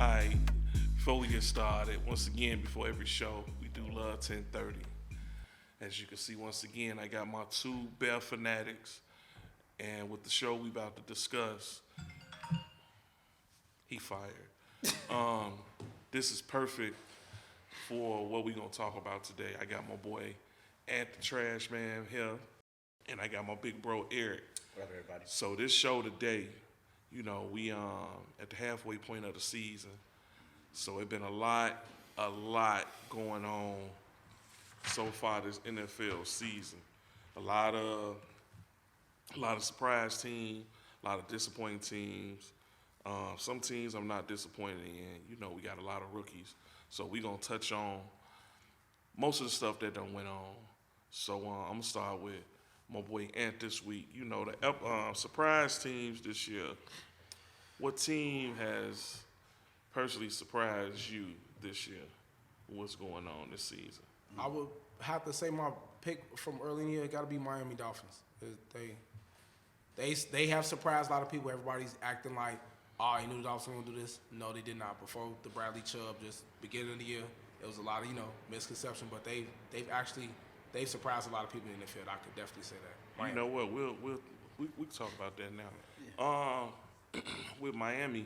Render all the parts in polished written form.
Alright, before we get started, once again, before every show, we do Love 1030. As you can see, once again, I got my two Bear fanatics, and with the show we about to discuss, he fired. Um, this is perfect for what we gonna talk about today. I got my boy Ant the Trash Man here, and I got my big bro Eric. What up, everybody? So this show today, you know, we at the halfway point of the season. So it's been a lot going on so far this NFL season. A lot of surprise teams, a lot of disappointing teams. Some teams I'm not disappointed in. You know, we got a lot of rookies. So we gonna touch on most of the stuff that done went on. So I'm gonna start with my boy Ant this week. You know, the surprise teams this year. What team has personally surprised you this year? What's going on this season? I would have to say my pick from early in the year got to be Miami Dolphins. They have surprised a lot of people. Everybody's acting like, oh, you knew the Dolphins were going to do this. No, they did not. Before the Bradley Chubb, just beginning of the year, it was a lot of, misconception. But they've surprised a lot of people in the field. I could definitely say that. Miami. You know what? We can talk about that now. With Miami,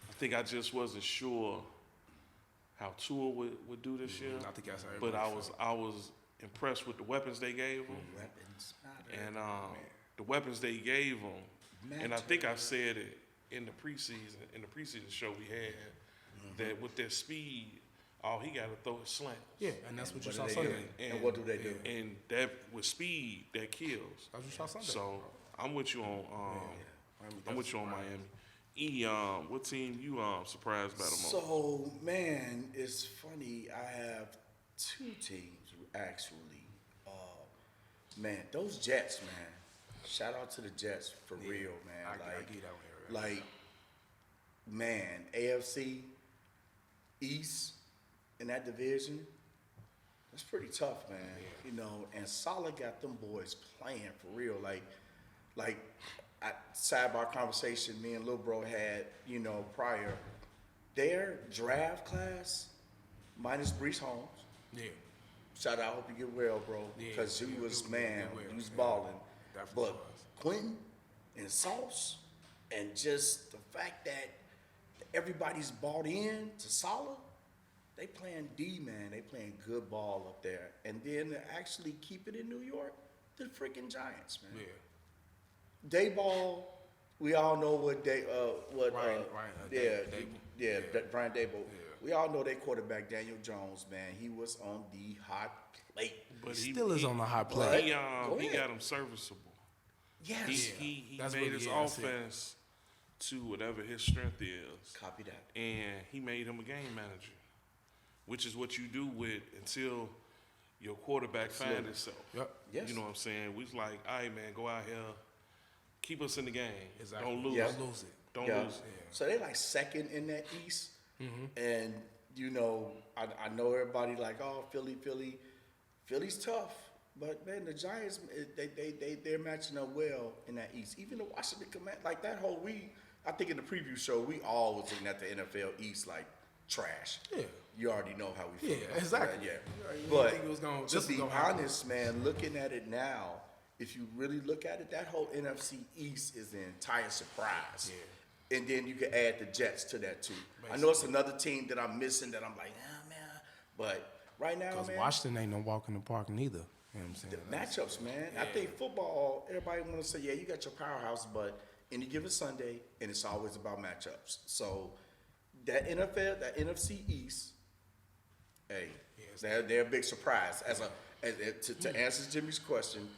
I think I just wasn't sure how Tua would do this year. I think that's how but everybody I was impressed with the weapons they gave him. Weapons. And the weapons they gave him. And I think I said it in the preseason show we had, that with their speed, all he got to throw is slants. Yeah, and that's what you What saw do they Sunday. do? And what do they do? And that with speed, that kills. That's what you saw Sunday. So I'm with you on I'm with you on Miami. What team you surprised by the most? So, man, it's funny. I have two teams, actually. Man, those Jets, man. Shout out to the Jets for real, man. I get that one here. Like, man, AFC East in that division, that's pretty tough, man. You know, and Salah got them boys playing for real. Like sidebar conversation me and Lil Bro had, prior. Their draft class, minus Brees Holmes. Yeah. Shout out, hope you get well, bro. Yeah, Because you was, get man, well, you was yeah. balling. Definitely But was. Quentin and Sauce, and just the fact that everybody's bought in to Salah, they playing D, man. They playing good ball up there. And then to actually keep it in New York, the freaking Giants, man. Yeah. Dayball, we all know what Brian Brian Dayball. Yeah. We all know their quarterback Daniel Jones, man. He was on the hot plate. But He still is on the hot plate. But- He Go he ahead. got him serviceable. Yes. He That's made what- his yeah, that's it. offense to whatever his strength is, Copy that. and he made him a game manager, which is what you do with until your quarterback find himself. Yep. Yes. You know what I'm saying? We was like, all right, man, go out here, keep us in the game. Exactly. Don't lose. Yeah. Don't lose it. Don't Yeah. lose. So they like second in that East, Mm-hmm. and I know everybody like, oh, Philly's tough, but man, the Giants they're matching up well in that East. Even the Washington Command, like that whole I think in the preview show we all was looking at the NFL East like trash. Yeah. You already know how we feel. Yeah, about exactly. that, yeah. You didn't But think it was gonna- to this was be gonna happen. honest, man, looking at it now, if you really look at it, that whole NFC East is the entire surprise. Yeah. And then you can add the Jets to that too. I know it's another team that I'm missing that I'm like, man. But right now, Because man, Washington ain't no walk in the park neither. You know what I'm saying? the matchups, man. I think football, everybody want to say, yeah, you got your powerhouse, but any given Sunday, and it's always about matchups. So that NFC East, hey, they're a big surprise. To answer Jimmy's question,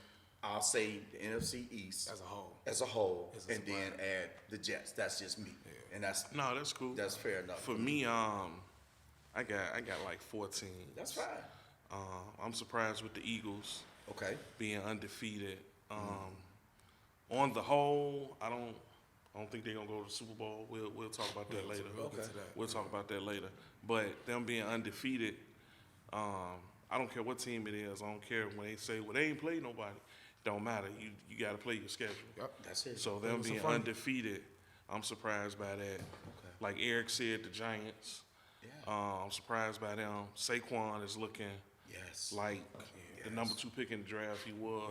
I'll say the NFC East As a whole. and then add the Jets. That's just me, and that's cool. That's fair enough. For me, I got like 14. That's fine. I'm surprised with the Eagles Okay. being undefeated. On the whole, I don't think they're gonna go to the Super Bowl. We'll talk about that later. We'll talk about that later. But them being undefeated, I don't care what team it is. I don't care when they say, well, they ain't played nobody. Don't matter. You got to play your schedule. Yep. That's it. So them was some being fun. undefeated, I'm surprised by that. Like Eric said, the Giants. Yeah. I'm surprised by them. Saquon is looking Yes. like the number 2 pick in the draft. He was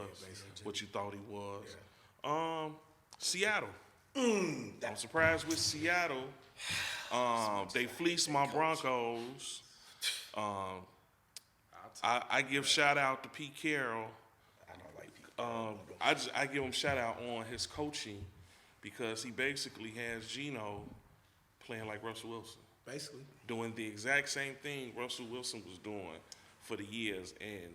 what you thought he was. Seattle. I'm surprised with Seattle. They fleeced my Broncos. I give shout out to Pete Carroll. I don't like people. I give him shout out on his coaching because he basically has Geno playing like Russell Wilson, Basically. doing the exact same thing Russell Wilson was doing for the years and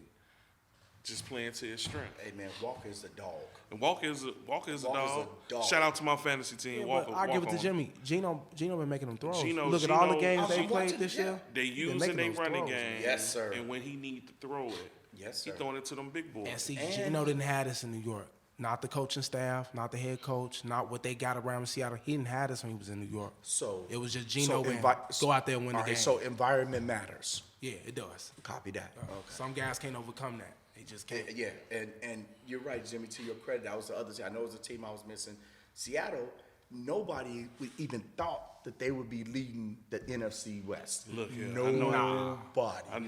just playing to his strength. Hey man, Walker's a dog. And Walker is a Walker's a dog. dog. Shout out to my fantasy team. Yeah, Walker, but I give it to on. Jimmie. Geno been making them throws. Geno- Look at all the Geno- games I'm they played watching- this yeah. year. They He been using making their those running throws. game. Yes, sir. And when he need to throw it, Yes, he sir. throwing it to them big boys. And see, And- Geno didn't have this in New York. Not the coaching staff, not the head coach, not what they got around in Seattle. He didn't have this when he was in New York. So It was just Geno and go out there and win the all right, game. So environment matters. Yeah, it does. Copy that. Some guys can't overcome that. They just can't. Yeah, and you're right, Jimmy. To your credit, that was the other team. I know it was a team I was missing. Seattle. Nobody would even thought that they would be leading the NFC West. Look here, I nobody. know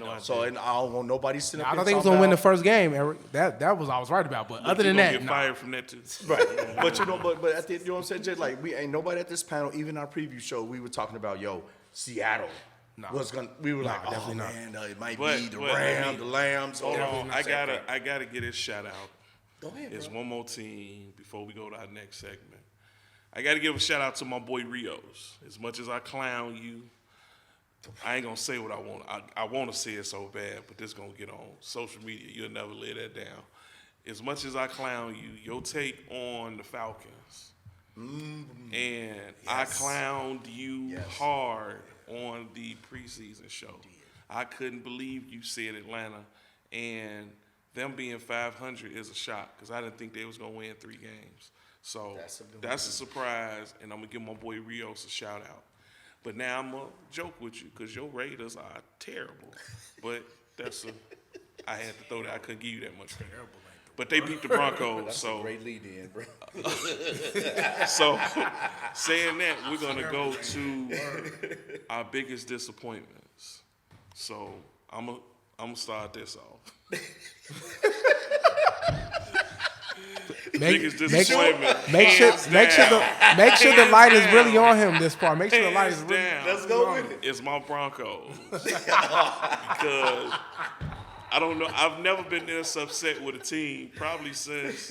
I did. So and I don't want nobody sitting up I here thought they was talking gonna win the about- first game, Eric. That was I was right about. But other You than gonna that, get nah. fired from that too. Right, but but at the, you know what I'm saying, Jay? Like we ain't nobody at this panel, even our preview show, we were talking about Seattle Nah. was gonna. We were like, oh definitely not. man, it might But- be the but, Rams, the Lambs. Hold Definitely on, not I gotta get his shout out. Go ahead, There's bro. one more team before we go to our next segment. I gotta give a shout out to my boy Rios. As much as I clown you, I ain't gonna say what I want. I want to say it so bad, but this gonna get on social media. You'll never lay that down. As much as I clown you, your take on the Falcons, and I Yes. clowned you Yes. hard on the preseason show. I couldn't believe you said Atlanta, and them being 500 is a shock because I didn't think they was gonna win 3 games. So That's a good that's a one. surprise, and I'm gonna give my boy Rios a shout out. But now I'm gonna joke with you because your Raiders are terrible. But I had to throw that. I couldn't give you that much credit. But they beat the Broncos, That's a so great lead in, bro. so saying that, we're gonna go to our biggest disappointments. So I'm gonna start this off. Biggest disappointment. Make sure the light is really on him this part. Make sure the light is Hands really. down, Let's go with it. it's my Broncos because I don't know. I've never been this upset with a team probably since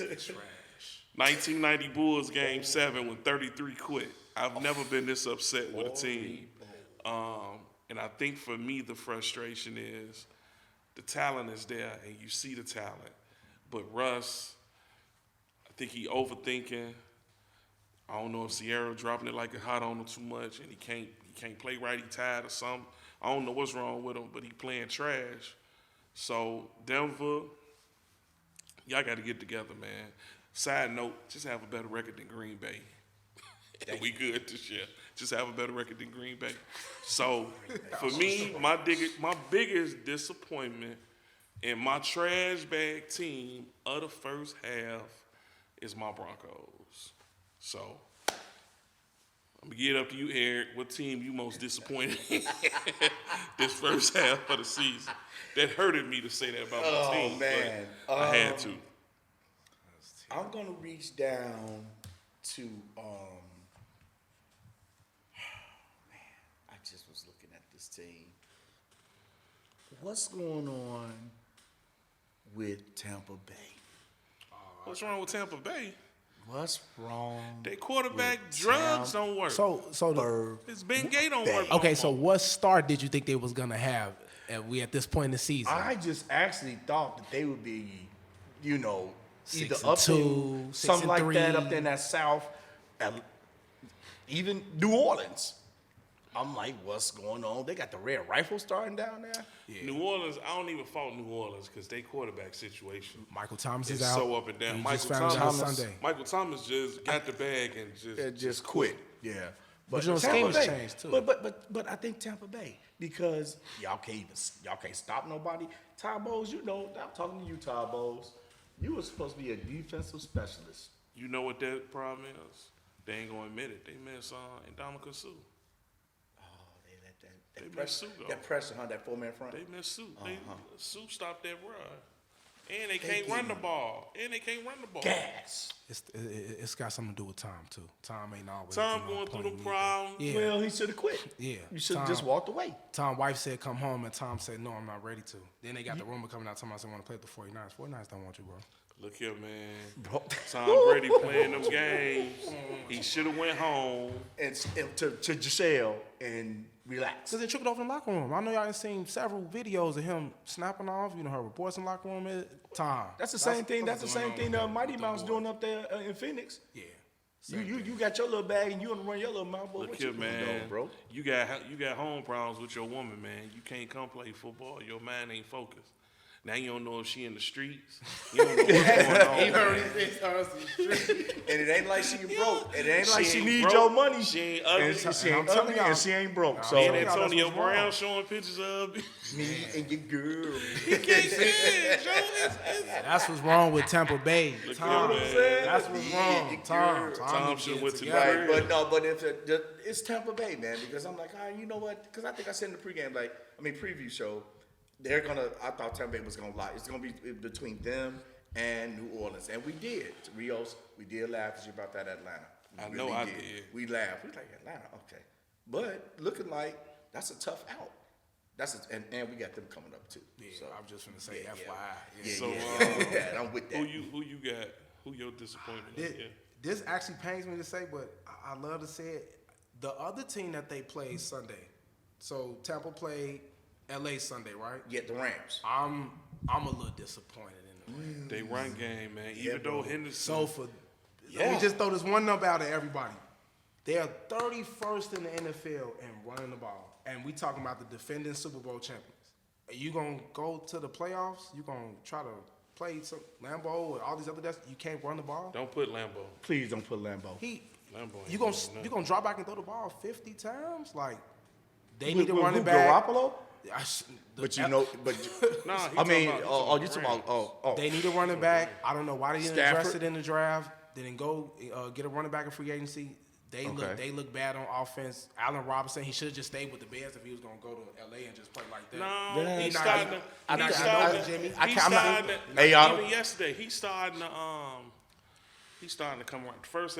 1990 Bulls Game 7 when 33 quit. I've never been this upset with a team. And I think for me the frustration is the talent is there and you see the talent, but Russ, I think he overthinking. I don't know if Sierra dropping it like a hot on him too much, and he can't play right. He tired or something. I don't know what's wrong with him, but he playing trash. So Denver, y'all got to get together, man. Side note, just have a better record than Green Bay. And we good this year. Just have a better record than Green Bay. So for me, my biggest disappointment in my trash bag team of the first half is my Broncos. So I'm gonna get it up to you, Eric. What team you most disappointed in this first half of the season? That hurted me to say that about my team. Man. But I had to. I'm gonna reach down to man, I just was looking at this team. What's going on with Tampa Bay? What's wrong with Tampa Bay? What's wrong? They quarterback with drugs don't work. So the, His Ben Gay don't work. okay. no So more. what start did you think they was gonna have at this point in the season? I just actually thought that they would be, either 6-2, up to 6-3. something like that up there in that South, and even New Orleans. I'm like, what's going on? They got the Red Rifle starting down there. New Orleans, I don't even fault New Orleans because they quarterback situation Michael Thomas is is out. so up and down. We Michael just found out Thomas, Sunday. Michael Thomas just got the bag and just It just quit. Yeah. But the Tampa scheme has Bay- changed, too. But I think Tampa Bay, because y'all can't stop nobody. Ty Bowles, I'm talking to you, Ty Bowles. You were supposed to be a defensive specialist. You know what that problem is? They ain't gonna admit it. They miss Ndamukong Suh. They pressure, missed Sue, though. that pressure, huh? That 4-man front. They missed Sue. Sue stopped that run. And They they can't run the getting ball. Gas. It's got something to do with Tom too. Tom ain't always. Tom going through the playing problem. either. Yeah. Well, he should have quit. Yeah. You should have Tom- just walked away. Tom's wife said come home, and Tom said no, I'm not ready to. Then they got the rumor coming out. Tom said want to play with the 49ers. 49ers don't want you, bro. Look here, man. Bro. Tom Brady playing them games. He should have went home. And to Giselle and relax. Cause they took it over in the locker room. I know y'all done seen several videos of him snapping off. You know, her reports in the locker room. Tom. That's the same thing. That's the what's same going thing on Mighty with Mouse the doing boys. up there in Phoenix. Yeah. You got your little bag and you want to run your little mouth, boy. Look What here, you doing, man. though, bro? You got home problems with your woman, man. You can't come play football. Your mind ain't focused. Now you don't know if she in the streets. You don't know what's going on. And it ain't like she broke. It ain't like she ain't need broke. your money. She ain't And ugly. she I'm ain't telling ugly y'all. and she ain't broke. So And y'all, that's Antonio what's Brown wrong. showing pictures of me and your girl. He can't see it, Joe. That's what's wrong with Tampa Bay. Look Tom. here, man. That's what's wrong. your Tom. girl. Tom need to should get went to the together. Right, but no, but if it's Tampa Bay, man, because I'm like, you know what? Because I think I said in the preview show, I thought Tampa Bay was gonna lie. It's gonna be between them and New Orleans, and we did. Rios, we did laugh at you about that Atlanta. I know I did. We laughed. We like Atlanta, okay, but looking like that's a tough out. And we got them coming up too. Yeah, So, I'm just gonna say yeah, FYI. yeah, So, I'm with that. I'm with that. Who you got? Who your disappointment? This, this actually pains me to say, but I love to say it. The other team that they played Sunday, so Tampa played LA Sunday, right? Yeah, the Rams. I'm a little disappointed in the Rams. They run game, man. Yeah, Even though bro. Henderson. So let me just throw this one number out at everybody. They are 31st in the NFL in running the ball, and we talking about the defending Super Bowl champions. Are you gonna go to the playoffs? You gonna try to play some Lambeau or all these other guys? You can't run the ball. Don't put Lambo. Please don't put Lambeau. Lambo ain't You doing gonna nothing. drop back and throw the ball 50 times? Like they With- need a with running who, back. Garoppolo? The- But you know, Nah, he I mean, talking you about talking Rams. about They need a running back. I don't know why they didn't address Stafford? it in the draft. They didn't go get a running back in free agency. Okay. They look bad on offense. Allen Robinson, he should have just stayed with the Bears if he was gonna go to LA and just play like that. No, Yeah. he's He not- starting he- to. I He's know starting Jimmie. to. I He's can't- I'm not- starting to. Hey, y'all. Even yesterday, he's starting to. He's starting to come around. First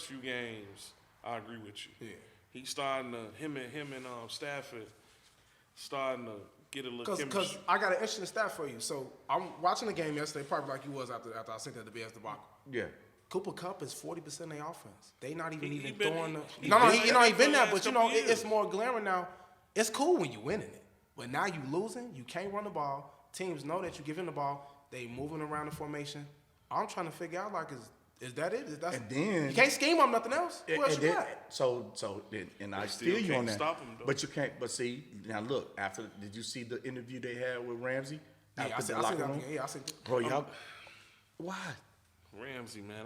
few games, I agree with you. Yeah. He's starting to. Him and Stafford starting to get a little Because chemistry. I got an interesting stat for you. So I'm watching the game yesterday, probably like you was after I sent that to Bears debacle. Yeah. Cooper Kupp is 40% of their offense. They not even He been- throwing he the. No, been he there been for there, the but last couple it's years. more glaring now. It's cool when you winning it, but now you losing. You can't run the ball. Teams know that you giving the ball. They moving around the formation. I'm trying to figure out like is that it? Is that And then- you can't scheme on nothing else? Who else And you then- got? and I still feel you can't on that. stop 'em, though. But you can't. But see, now look. Did you see the interview they had with Ramsey? Yeah, After I the see locker that. room? Yeah, I see that. Bro, y'all. Why? Ramsey, man,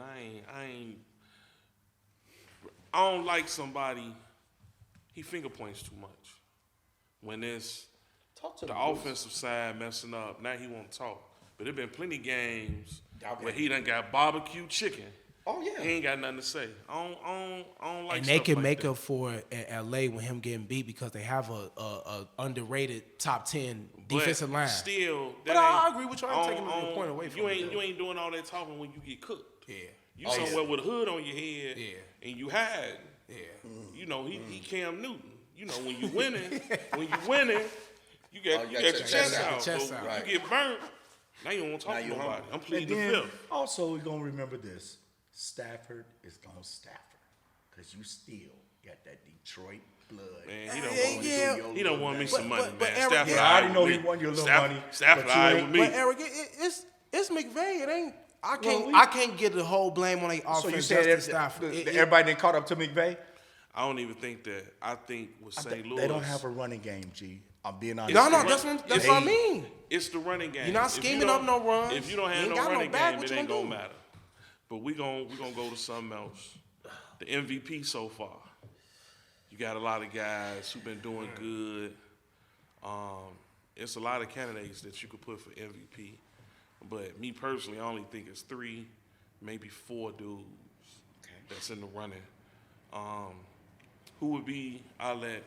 I don't like somebody. He finger points too much. When it's Talk to the the boys. offensive side messing up, now he won't talk. But there been plenty games Okay. where he done got barbecue chicken. Oh yeah. He ain't got nothing to say. I don't like. And they stuff can like make that. up for it in LA with him getting beat because they have a underrated top 10 But defensive line. Still, But that I ain't- agree with you. I ain't taking the point away from you. it. You ain't doing all that talking when you get cooked. Yeah. You Oh, yeah. somewhere with a hood on your head, Yeah. and you hide. Yeah. You know, he Cam Newton. You know, when you winning, you got you you got got your your chest chest out. out. Chest So out. Right. you get burnt. Now you don't want to talk Now to you nobody. hungry. I'm pleading And the then, fifth. also, we're gonna remember this: Stafford is gonna Stafford, cause you still got that Detroit blood. Man, he don't Yeah, want yeah. me. He don't want me some money, but man. Eric, Stafford, yeah, I already all know right he with won me. your little Stafford- money, Stafford, but you all right ain't- with me. But Eric, it's McVay. It ain't. I can't. Well, I can't get the whole blame on their offense. So you just said to that Stafford. everybody didn't caught up to McVay? I don't even think that. I think with St. Louis, They don't have a running game, G. I'm being honest. No, with no, you. that's what I mean. It's the running game. You're not If you scheming don't- up no runs. If you don't You have ain't no got no running back, game, what it you ain't gonna gonna do? matter. But we gonna go to something else. The MVP so far. You got a lot of guys who've been doing good. It's a lot of candidates that you could put for MVP. But me personally, I only think it's 3, maybe 4 dudes that's in the running. Who would be? I'll let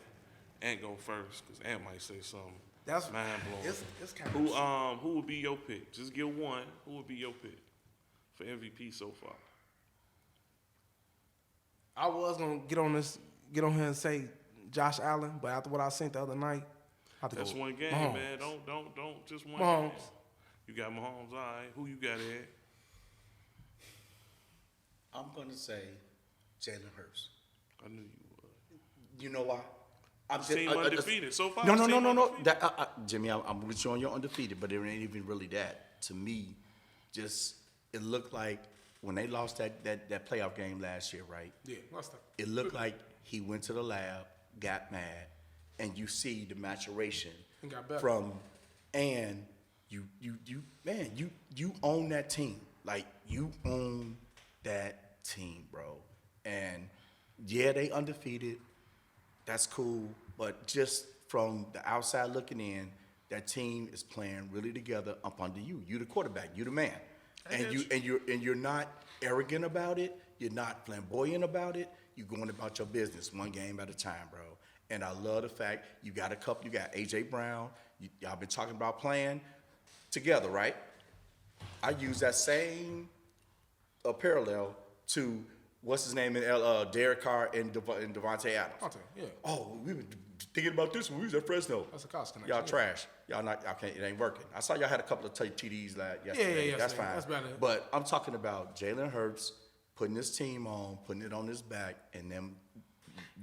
Ant go first because Ant might say something That's mind blowing. It's kind of Who would be your pick? Just get one. Who would be your pick for MVP so far? I was gonna get on here and say Josh Allen, but after what I seen the other night, I have to That's go one game, Mahomes. man. Don't just one Mahomes. game. You got Mahomes, all right. Who you got, Ed? I'm gonna say Jalen Hurts. I knew you would. You know why? I'm Team undefeated so far. No. team undefeated. Jimmy, I'm with you on your undefeated, but it ain't even really that. To me, just it looked like when they lost that playoff game last year, right? Yeah, last time. It looked like he went to the lab, got mad, and you see the maturation He got better. from, and you own that team. Like you own that team, bro. And yeah, they undefeated. That's cool, but just from the outside looking in, that team is playing really together up under you. You the quarterback, you the man, you're not arrogant about it. You're not flamboyant about it. You're going about your business one game at a time, bro. And I love the fact you got You got AJ Brown. Y'all been talking about playing together, right? I use that same parallel to what's his name in Derek Carr and Devontae Adams. Yeah. Oh, we were thinking about this when we was at Fresno. That's a cost connection. Y'all yeah. trash. Y'all can't. It ain't working. I saw y'all had a couple of TDs yesterday. Yeah, That's yeah, fine. that's better. But I'm talking about Jalen Hurts putting his team on, putting it on his back, and them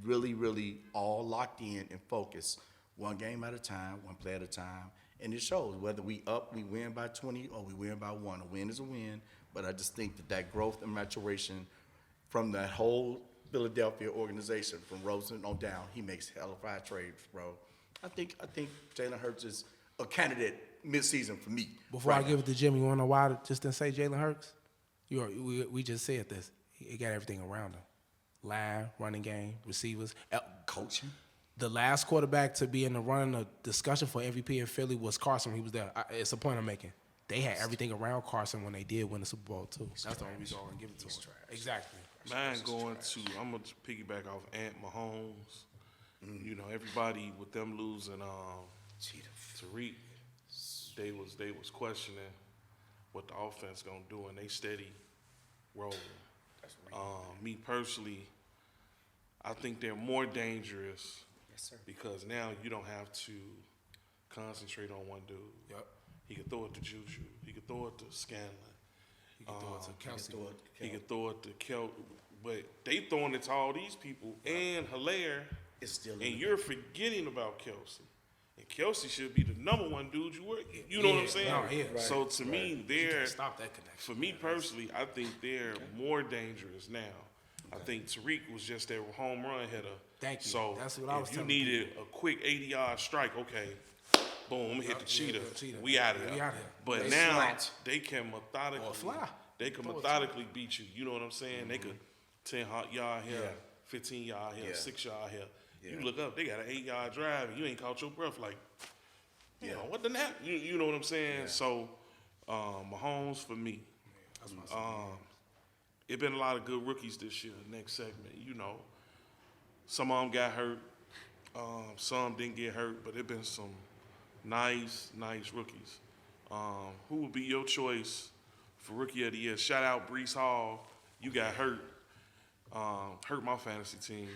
really, really all locked in and focused, one game at a time, one play at a time. And it shows whether we win by 20, or we win by 1. A win is a win. But I just think that growth and maturation from that whole Philadelphia organization, from Rosen on down, he makes hell of fire trades, bro. I think Jalen Hurts is a candidate mid-season for me. Before I give it to Jimmie, you want to know why I just didn't say Jalen Hurts? We just said this. He got everything around him. Line, running game, receivers. Coaching. The last quarterback to be in the running of discussion for MVP in Philly was Carson when he was there. It's a point I'm making. They had everything around Carson when they did win the Super Bowl, too. That's the only reason I'm going to give it to him. Exactly. I'm going to piggyback off Ant Mahomes. You know, everybody with them losing Tariq, they was questioning what the offense gonna do, and they steady rolling. Me personally, I think they're more dangerous because now you don't have to concentrate on one dude. Yep. He could throw it to Juju. He could throw it to Scanlon. He can throw it to Kelsey. He could throw it to Kel. But they throwing it to all these people and Hilaire. It's still in And the you're forgetting about Kelsey. And Kelsey should be the number one dude you work. You know what I'm saying? No, yeah. So to me, they're Stop that connection. for me personally, I think they're more dangerous now. I think Tariq was just their home run hitter. Thank you. So That's what I was if you telling needed a quick 80-yard strike, okay, boom, hit the cheetah. cheetah. We out of We here. outta here. But They now slant. they can methodically Or fly. They can methodically beat you. You know what I'm saying? They could 10-yard here, Yeah. 15-yard here, Yeah. 6-yard here. Yeah. You look up, they got an 8-yard drive, and you ain't caught your breath. Like, you Yeah. know, what the hell? You know what I'm saying? Yeah. So, Mahomes for me. That's my son. It been a lot of good rookies this year. Next segment, you know, some of them got hurt, some didn't get hurt, but it been some nice rookies. Who would be your choice for Rookie of the Year? Shout out Brees Hall. You got hurt. Hurt my fantasy team,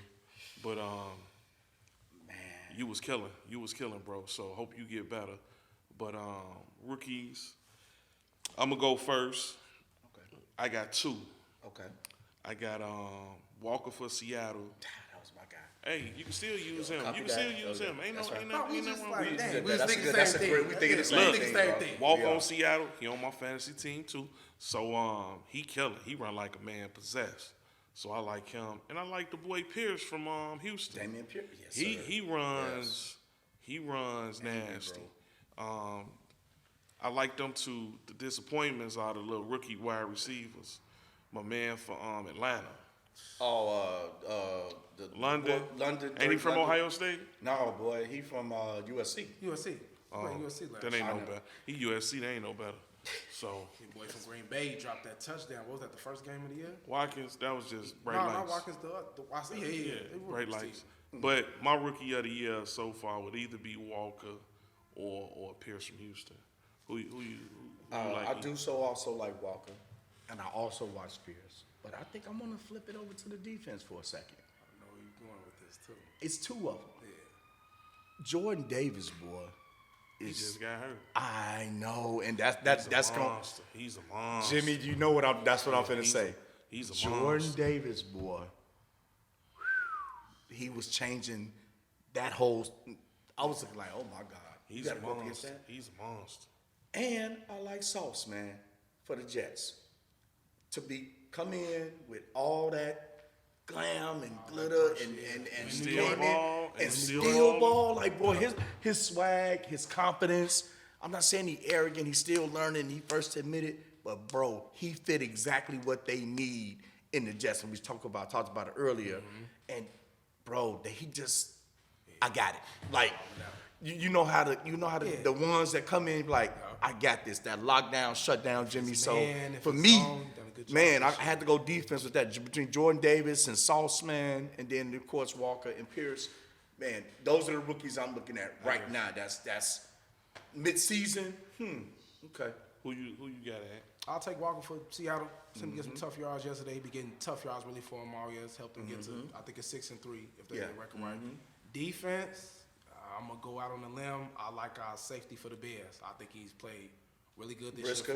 but Man. you was killing. You was killing, bro. So hope you get better. But rookies, I'm gonna go first. Okay. I got 2. Okay. I got Walker for Seattle. That was my guy. Hey, you can still use him. copy You can that. still use Okay. him. Ain't That's no, right. ain't No, nothing we just wrong like with that. it. We was That's thinking good. the That's same a thing. great. We thinking the same Look, thing. same bro. thing. Walk Yeah. on Seattle. He on my fantasy team too. So he killing. He run like a man possessed. So I like him, and I like the boy Pierce from Houston. Damian Pierce. Yes, He sir. he runs. He runs Damian, nasty. I like them too. The disappointments are the little rookie wide receivers. My man for Atlanta, Oh, the London. London. Ain't he Drake from London? Ohio State? No, boy. He from USC. USC. USC last That ain't year. no better. He USC. They ain't no better. So Your boy from Green Bay dropped that touchdown. What was that, the first game of the year? Watkins, that was just bright No, lights. not Watkins. The Yeah, They were bright rookies lights. team. But my rookie of the year so far would either be Walker or Pierce from Houston. Who you like? I do also like Walker, and I also watch Spears. But I think I'm gonna flip it over to the defense for a second. I know where you're going with this too. It's two of them. Yeah. Jordan Davis, boy. He just got hurt. I know, and that's He's a going. monster. He's a monster. Jimmy, you know what that's what I'm finna he's say. He's a Jordan monster. Davis, boy. He was changing that whole. I was looking like, oh my God, you He's a gotta go up against monster. that. He's a monster. And I like Sauce, man, for the Jets. To come in with all that glam and glitter and Steal name it, ball and and steal steal ball. ball. Like, boy, his swag, his confidence. I'm not saying he arrogant. He's still learning. He first admitted, but bro, he fit exactly what they need in the Jets. And we talked about it earlier. And bro, I got it. Like, you know how the ones that come in like, I got this. That lockdown, shutdown, Jimmy. So Man, if for it's me, on, done a good job man, I this year. had to go defense with that between Jordan Davis and Sauce, man, and then of course Walker and Pierce. Man, those are the rookies I'm looking at right now. That's mid-season. Okay. Who you got at? I'll take Walker for Seattle. Seen him get some tough yards yesterday. He been getting tough yards really for him all year. It's helped him get to, I think it's 6-3 if they get the record right. Defense, I'm gonna go out on a limb. I like our safety for the Bears. I think he's played really good this Brisker?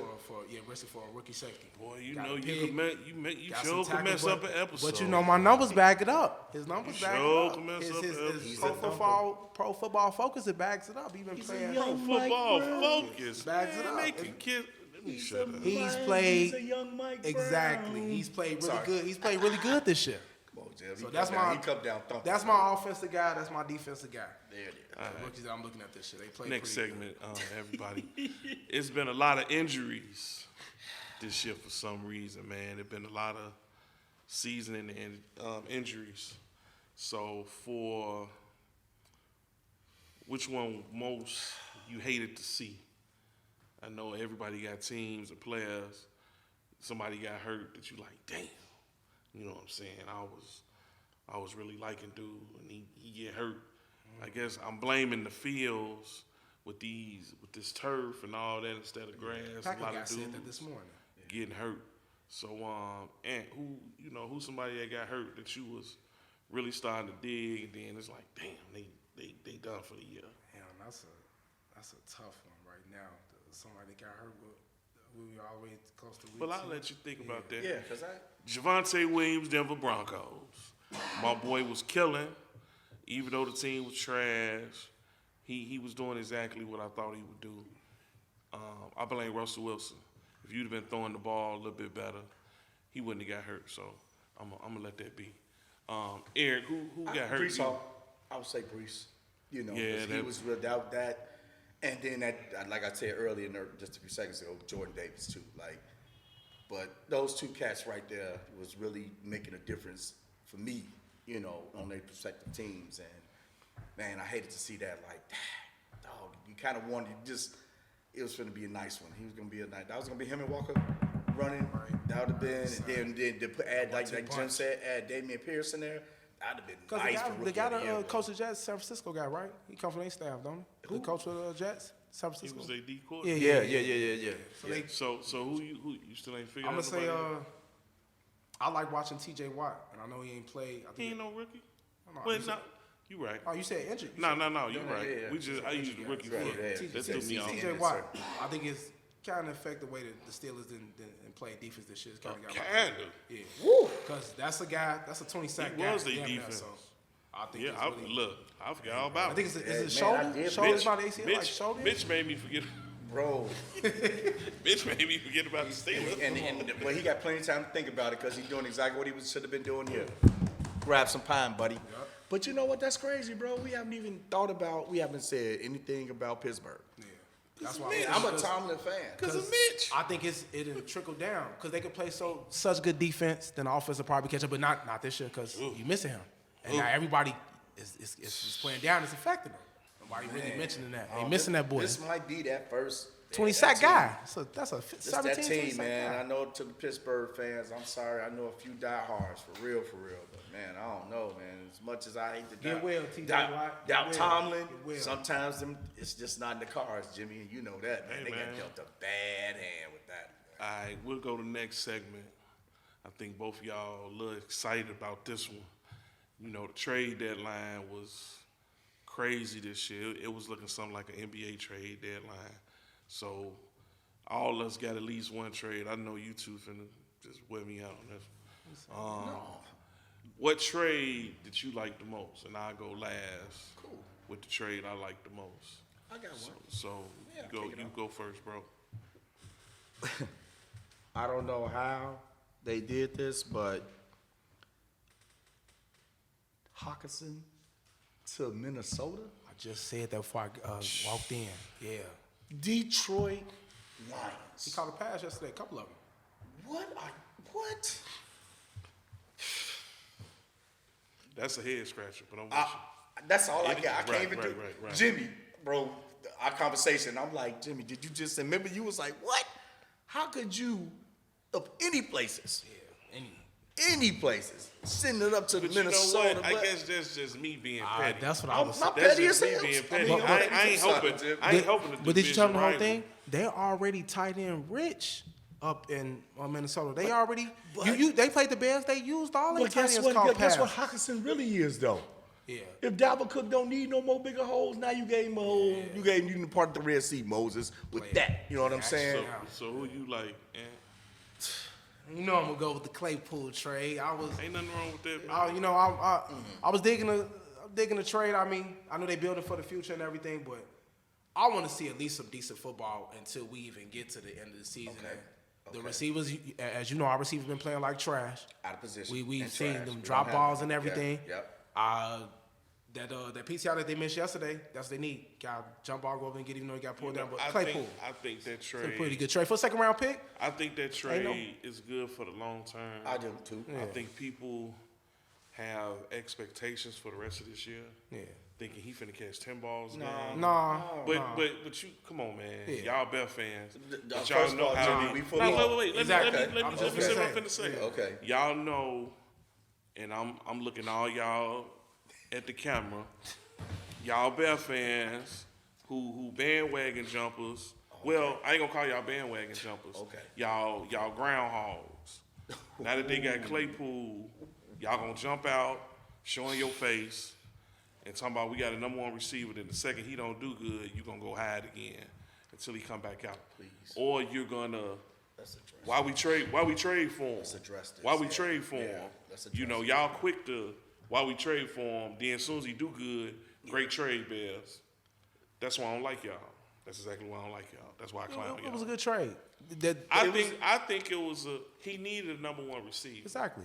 year Brisker for a rookie safety. Boy, you Got know a you pick, you got sure some can mess tackle, up an episode. But you know my numbers back it up. His numbers You back sure it up. can mess up His an episode. Pro Football Focus, it backs it up. He been playing. young Football Mike Brown. focus. Backs it Man, up. they can kill. Let me shut up. He's played He's a young Mike exactly. Brown. He's played really Sorry. good. He's played really good this year. Come on, Jeff. So He that's come down- my he come down thumping. that's my offensive guy. That's my defensive guy. There it is. The rookies that I'm looking at this year, they play Next pretty segment, everybody. It's been a lot of injuries this year for some reason, man. There've been a lot of season and injuries. So for which one most you hated to see? I know everybody got teams and players. Somebody got hurt that you like, damn. You know what I'm saying? I was really liking dude, and he get hurt. I guess I'm blaming the fields with this turf and all that instead of grass. Packer a lot guy of said that dudes this morning. getting hurt. So and who's somebody that got hurt that you was really starting to dig, and then it's like, damn, they done for the year. Damn, that's a tough one right now. Somebody that got hurt with we were all the way close to week But I'll 2. let you think about that. Yeah, because Javonte Williams, Denver Broncos. My boy was killing, even though the team was trash. He was doing exactly what I thought he would do. I blame Russell Wilson. If you'd have been throwing the ball a little bit better, he wouldn't have got hurt. So I'm gonna let that be. Eric, who got hurt? Brees Hall. I would say Brees. You know, Yeah, 'cause he was without that. And then that, like I said earlier, just a few seconds ago, Jordan Davis too. Like, but those two cats right there was really making a difference for me. You know, on their respective teams. And man, I hated to see that. Like, dog, you kind of wanted it was going to be a nice one. He was going to be a nice. That was going to be him and Walker running. That would have been, and then to add like Jim said, add Damian Pierce in there. That'd have been Because nice. the guy that coach the Jets, San Francisco guy, right? He come from their staff, don't he? The coach of the Jets, San He Francisco. was a D court. Yeah. So who you still ain't figured I'm out? gonna say, nobody? I like watching T.J. Watt, and I know he ain't played. I He think ain't no rookie. no, Well, you no, said- you right. Oh, you said injured. You No, said- you right. Yeah. I use the rookie Right, foot. yeah. That threw me off. T.J. Watt. I think it's kind of affect the way that the Steelers didn't play defense this year. It's kind of got Kinda. Yeah. Because that's a 20 sack He guy. was their damn near, defense. so I think Yeah, it's really, I forgot all about I think it. it's Yeah, is it man, I shoulder? did. Shoulder Mitch- is about ACL, like shoulder? Mitch made me forget. Bro. Mitch made me forget about the Steelers. Well, he got plenty of time to think about it because he's doing exactly what he should have been doing here. Grab some pine, buddy. But you know what? That's crazy, bro. We haven't said anything about Pittsburgh. Yeah. That's why Man, I'm a Tomlin fan. Because of Mitch. I think it'll trickle down because they could play such good defense, then the offense will probably catch up, but not this year because you missing him, and now everybody is playing down. It's affecting him. Nobody really mentioning that. They missing that boy. This might be that first 20 that sack team. guy. That's a It's 17, that 20 team, sack man. guy. I know to the Pittsburgh fans, I'm sorry. I know a few diehards for real. But man, I don't know, man. As much as I hate to Get well, TJ Watt. Get doubt well. Tomlin, Get well. sometimes it's just not in the cards, Jimmy. And you know that, man. Hey, They man. got dealt a bad hand with that. All right, we'll go to the next segment. I think both of y'all a little excited about this one. You know, the trade deadline was crazy this year. It was looking something like an NBA trade deadline. So all of us got at least one trade. I know you two finna just wear me out on this. What trade did you like the most? And I'll go last. Cool. With the trade I like the most. I got one. So Yeah, you kick it off. go first, bro. I don't know how they did this, but Hawkinson to Minnesota, I just said that before I walked in. Yeah. Detroit He Lions. caught a pass yesterday, a couple of them. What? That's a head scratcher, but I'm with That's all I got. I Right, can't even right, do. right. Jimmy, bro, our conversation. I'm like, Jimmy, did you just remember? You was like, what? How could you, of any places, Yeah. any places, send it up to you. But Minnesota? you know what? I but- guess that's just me being petty. That's what I was not That's petty just as me hell. being I petty. mean, I ain't helping. I ain't helping the But did you tell them the whole division thing? They're already tight end rich up in Minnesota. They already they played the Bears. They used all their But tight guess ends what? called Guess what pass. Hawkinson really is, though. Yeah. If Dalvin Cook don't need no more bigger holes, now you gave him a hole. You gave him the part of the Red Sea, Moses, with that. You know what I'm saying? So who you like? You know I'm gonna go with the Claypool trade. Ain't nothing wrong with that, man. I was digging the trade. I mean, I know they building for the future and everything, but I want to see at least some decent football until we even get to the end of the season. Okay. The receivers, as you know, our receivers been playing like trash. Out of position. We've and seen trash. them We drop don't have balls it. and everything. Yep. That PCI that they missed yesterday, that's what they need. Got jump ball go over and get even though he got pulled down. But I Claypool, think that it's a trade. pretty good trade for a second round pick. I think that trade is good for the long term. I do too. I think people have expectations for the rest of this year. Yeah. Thinking he finna catch 10 balls a game. Nah. But you come on, man. Yeah. Y'all Bear fans. But First y'all of know all, how. Jimmy, we No, football. wait. Exactly. Let me I'm say just what I'm gonna finna say. Okay. Y'all know, and I'm looking at all y'all at the camera. Y'all Bear fans who bandwagon jumpers. Well, I ain't gonna call y'all bandwagon jumpers. Okay. Y'all groundhogs. Now that they got Claypool, y'all gonna jump out, showing your face, and talking about we got a number one receiver. Then the second he don't do good, you gonna go hide again until he come back out. Please. Or you're gonna Let's address why we trade for him? Let's address this. Why we Yeah. trade for Yeah, him? let's You address know, y'all quick to why we trade for him. Then as soon as he do good, great trade, Bears. That's why I don't like y'all. That's exactly why I don't like y'all. That's why I clown It was a y'all. good trade. I think it was he needed a number one receiver. Exactly.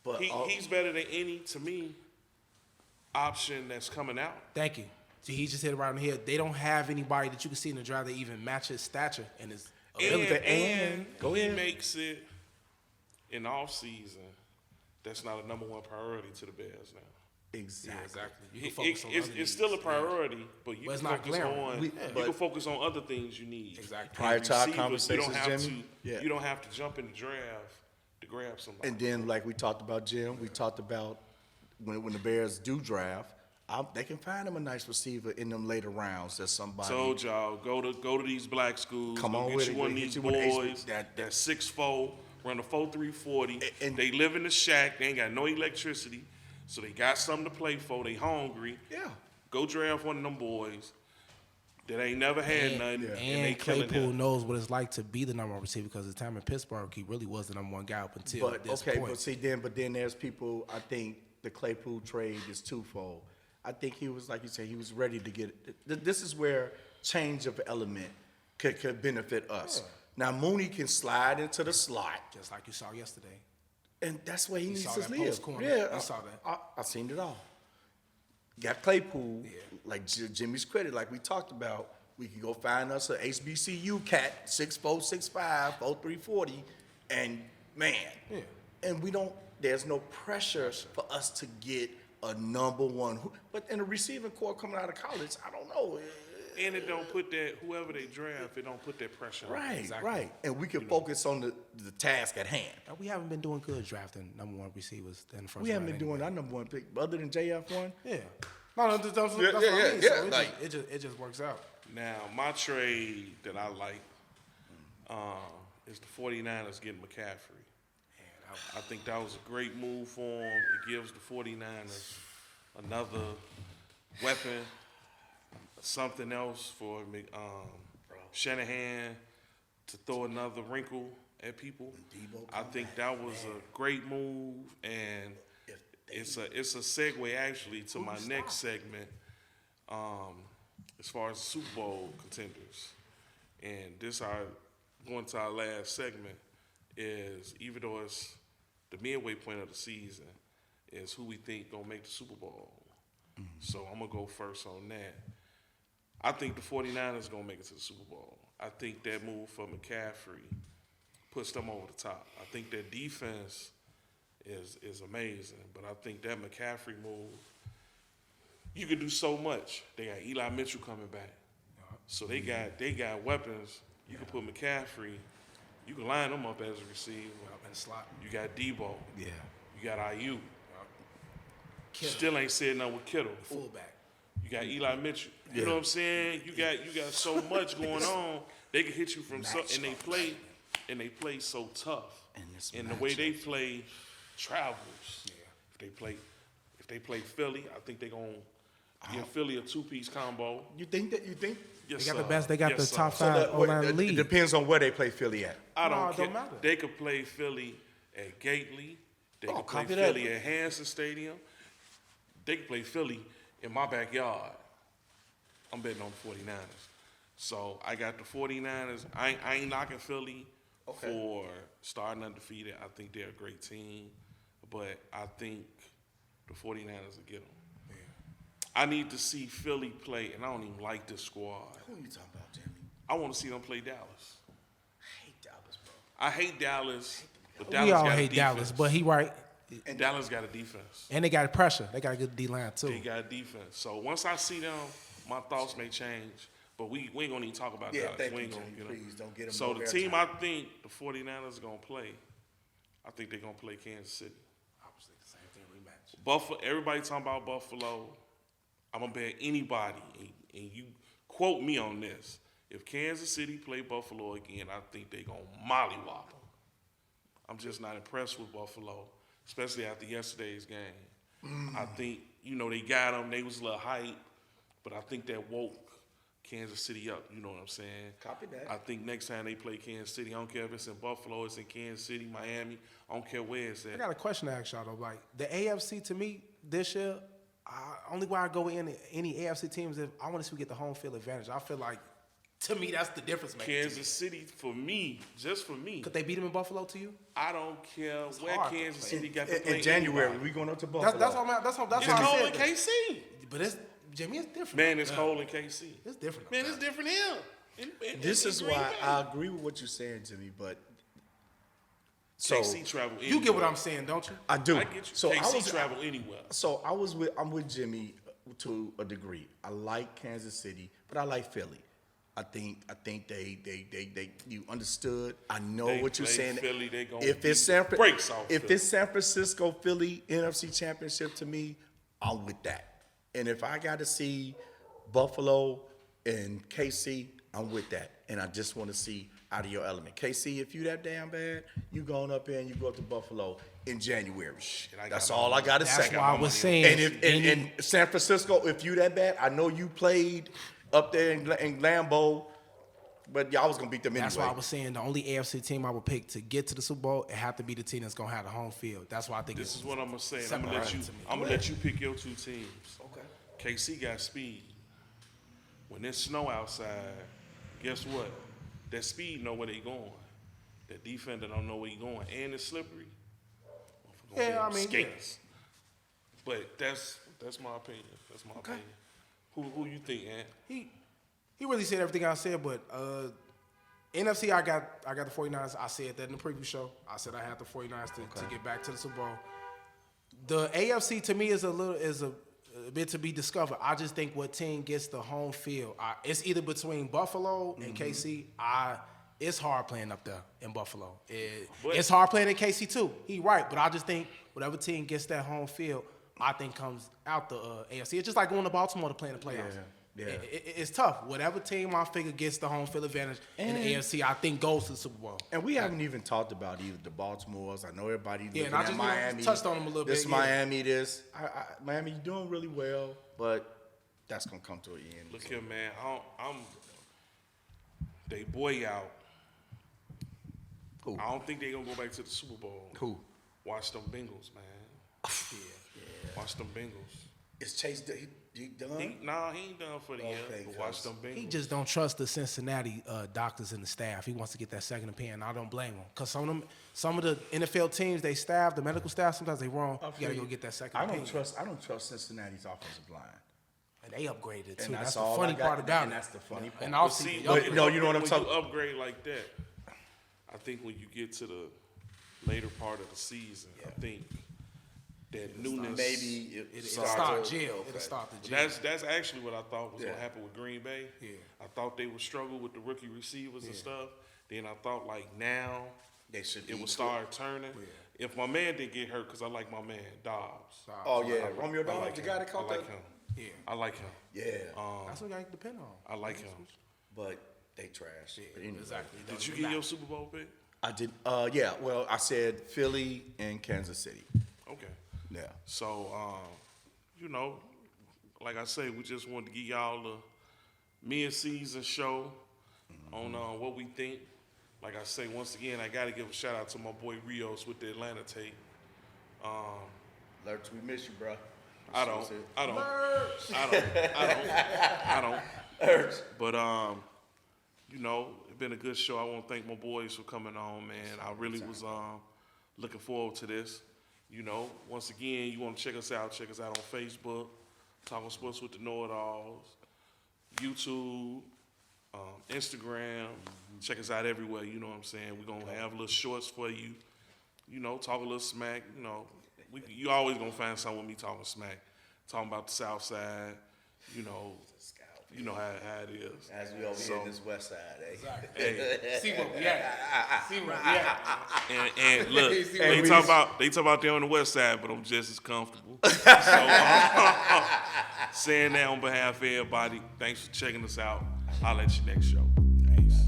But He's better than any, to me, option that's coming out. Thank you. See, he just hit it right on the head. They don't have anybody that you can see in the draft that even match his stature and his ability. And Go he ahead. makes it in the off season. That's not a number one priority to the Bears now. exactly. You can focus on other It's needs. still a priority, but you But it's can not focus glaring. on We- you but- can focus on other things you need. Exactly. Prior to our Receivers, conversations, you don't have Jimmy, to. You don't have to jump in the draft to grab somebody. And then, like we talked about, Jim, we talked about when the Bears do draft, they can find them a nice receiver in them later rounds. That's somebody. Told y'all go to these black schools. Come go on get with you it. one of Get these you one of these- boys that's 6'4", run a 4.340. And- they live in the shack. They ain't got no electricity, so they got something to play for. They hungry. Yeah. Go draft one of them boys that ain't never had nothing, and they And killing Claypool him. knows what it's like to be the number one receiver because the time in Pittsburgh, he really was the number one guy up until But this okay, point. but see, then there's people. I think the Claypool trade is twofold. I think he was, like you said, he was ready to get it. This is where change of element could benefit us. Now Mooney can slide into the slot, Just like you saw yesterday. and that's where he needs saw to that live. post corner. Yeah, You saw that. I seen it all. Got Claypool, like Jimmy's credit, like we talked about. We can go find us a HBCU cat, 6'4", 6'5", 4.340, and man, Yeah. and we don't. There's no pressure for us to get a number one. But in the receiving core coming out of college, I don't know. And it don't put that, whoever they draft, it don't put that pressure on. Right, Exactly. right. And we can focus on the task at hand. Now, we haven't been doing good drafting number one receivers in the first We haven't round been doing anyway. our number one pick, other than JF1. Yeah. No, that's what I mean. yeah, So like- it just works out. Now, my trade that I like is the 49ers getting McCaffrey. I think that was a great move for them. It gives the 49ers another weapon, something else for Shanahan to throw another wrinkle at people. I think that was a great move, and it's a segue actually to my next segment as far as Super Bowl contenders. And this going to our last segment is, even though it's the midway point of the season, is who we think gonna make the Super Bowl. So I'm gonna go first on that. I think the 49ers gonna make it to the Super Bowl. I think that move for McCaffrey puts them over the top. I think their defense is amazing, but I think that McCaffrey move, you can do so much. They got Eli Mitchell coming back, so they got weapons. You can put McCaffrey, you can line them up as a receiver. Up in the slot. You got Debo, Yeah. you got IU. Kittle. Still ain't said nothing with Kittle. Fullback. You got Eli Mitchell. You know what I'm saying? You got so much going on. They can hit you from and they play so tough. And the way they play travels. Yeah. If they play Philly, I think they're gonna give Philly a two-piece combo. You think? Yes, They got the sir. best. They got Yes, the top sir. five O-line in the It league. depends on where they play Philly at. I don't No, it care. don't matter. They could play Philly at Gately. They could play copy that. Philly at Hanson Stadium. They could play Philly in my backyard. I'm betting on the 49ers. So I got the 49ers. I ain't knocking Philly for starting undefeated. I think they're a great team. But I think the 49ers will get them. I need to see Philly play, and I don't even like this squad. Who are you talking about, Jimmy? I want to see them play Dallas. I hate Dallas, bro. I hate Dallas, but Dallas We all got a hate Dallas, defense. but he right. And Dallas got a defense. And they got pressure. They got a good D line too. They got a defense. So once I see them, my thoughts may change. But we ain't gonna even talk about Yeah, Dallas. thank We you, ain't gonna Jimmy. get them. Please don't get them. So no the team airtime. I think the 49ers are gonna play, I think they're gonna play Kansas City. Obviously, the same thing rematch. Buffalo. Everybody talking about Buffalo. I'm gonna bet anybody, and you quote me on this. If Kansas City play Buffalo again, I think they gonna mollywop them. I'm just not impressed with Buffalo, especially after yesterday's game. I think, they got them. They was a little hype, but I think that woke Kansas City up. You know what I'm saying? Copy that. I think next time they play Kansas City, I don't care if it's in Buffalo, it's in Kansas City, Miami. I don't care where it's I at. got a question to ask y'all though. Like the AFC to me this year, only way I go in any AFC teams if I want to see we get the home field advantage. I feel like to me that's the difference maker. Kansas City, for me, just for me, Could they beat them in Buffalo to you? I don't care where hard to Kansas play. City got to play In January, anybody. we going up to Buffalo. That's what that's It's how I cold said in that. KC. But it's Jimmy, it's different. Man, it's cold in KC. It's different. Man, it's different here. This is Green why Bay. I agree with what you're saying to me, but so KC travel anywhere. You get what I'm saying, don't you? I do. I get you. So KC travel anywhere. So I'm with Jimmy to a degree. I like Kansas City, but I like Philly. I think they you understood. I know They what you're play saying. Philly, they gonna if it's beat the brakes off if Philly. it's San Francisco Philly NFC Championship to me, I'm with that. And if I got to see Buffalo and KC, I'm with that. And I just want to see out of your element. KC, if you that damn bad, you going up there and you go up to Buffalo in January. I That's got all I got to That's say. why I was saying. And if in San Francisco, if you that bad, I know you played up there in Lambeau, but y'all was gonna beat them anyway. That's why I was saying the only AFC team I would pick to get to the Super Bowl, it have to be the team that's gonna have the home field. That's why I think This it's is what I'm gonna say. Separate to me. I'm gonna let you pick your two teams. Okay. KC got speed. When there's snow outside, guess what? That speed know where they going. That defender don't know where he going, and it's slippery. Motherfucker gonna be Yeah, I on mean, skates. But that's my opinion. That's my opinion. Who you think, Ant? He really said everything I said, but NFC I got the 49ers. I said that in the preview show. I said I had the 49ers to get back to the Super Bowl. The AFC to me is a bit to be discovered. I just think what team gets the home field, it's either between Buffalo and KC. It's hard playing up there in Buffalo. It's hard playing in KC too. He right, but I just think whatever team gets that home field, I think comes out the AFC. It's just like going to Baltimore to play in the playoffs. Yeah. It's tough. Whatever team I figure gets the home field advantage in the AFC, I think goes to the Super Bowl. And we haven't even talked about either the Baltimore's. I know everybody's looking and I at just Miami. touched on them a little this bit. Miami, this. Miami, you're doing really well, but that's going to come to an end. Look here, man. They boy out. Who? I don't think they're going to go back to the Super Bowl. Who? Watch them Bengals, man. Watch them Bengals. Is Chase he done? He ain't done for the year. But watch them Bengals. He just don't trust the Cincinnati doctors and the staff. He wants to get that second opinion. I don't blame him, because some of the NFL teams, they staff, the medical staff, sometimes they wrong. You gotta go get that second opinion. I don't trust Cincinnati's offensive line. And they upgraded it too. And That's the all funny I got, part about and it. that's the funny part. And I'll See, see. but no, you know what I'm when talking. you upgrade like that, I think when you get to the later part of the season, I think that newness. Maybe It'll start jail. It'll start the jail. That's actually what I thought was Yeah. gonna happen with Green Bay. Yeah. I thought they would struggle with the rookie receivers and stuff. Then I thought like now they should. it would start turning. If my man didn't get hurt, because I like my man Dobbs. Oh yeah, Romeo I Dobbs, like the him. guy that caught I like the. him. Yeah. I like him. Yeah, That's what you gotta depend on. I like him. but they trash. But anyway. Exactly. Did you get your Super Bowl pick? I did. Yeah. Well, I said Philly and Kansas City. Okay. Yeah. So, like I say, we just wanted to give y'all the mid-season show on what we think. Like I say, once again, I got to give a shout out to my boy Rios with the Atlanta tape. Lurch, we miss you, bro. I don't. But it's been a good show. I want to thank my boys for coming on, man. I really was looking forward to this. Once again, you want to check us out on Facebook, Talking Sports with the Know-It-Alls, YouTube, Instagram. Check us out everywhere, you know what I'm saying? We're going to have little shorts for you, talk a little smack. You always going to find something with me talking smack, talking about the South Side, you know how it is. As we over here in this West Side, eh? Exactly. Hey, See what we at. and look, they talk about they're on the West Side, but I'm just as comfortable. So, saying that on behalf of everybody, thanks for checking us out. I'll let you next show. Peace.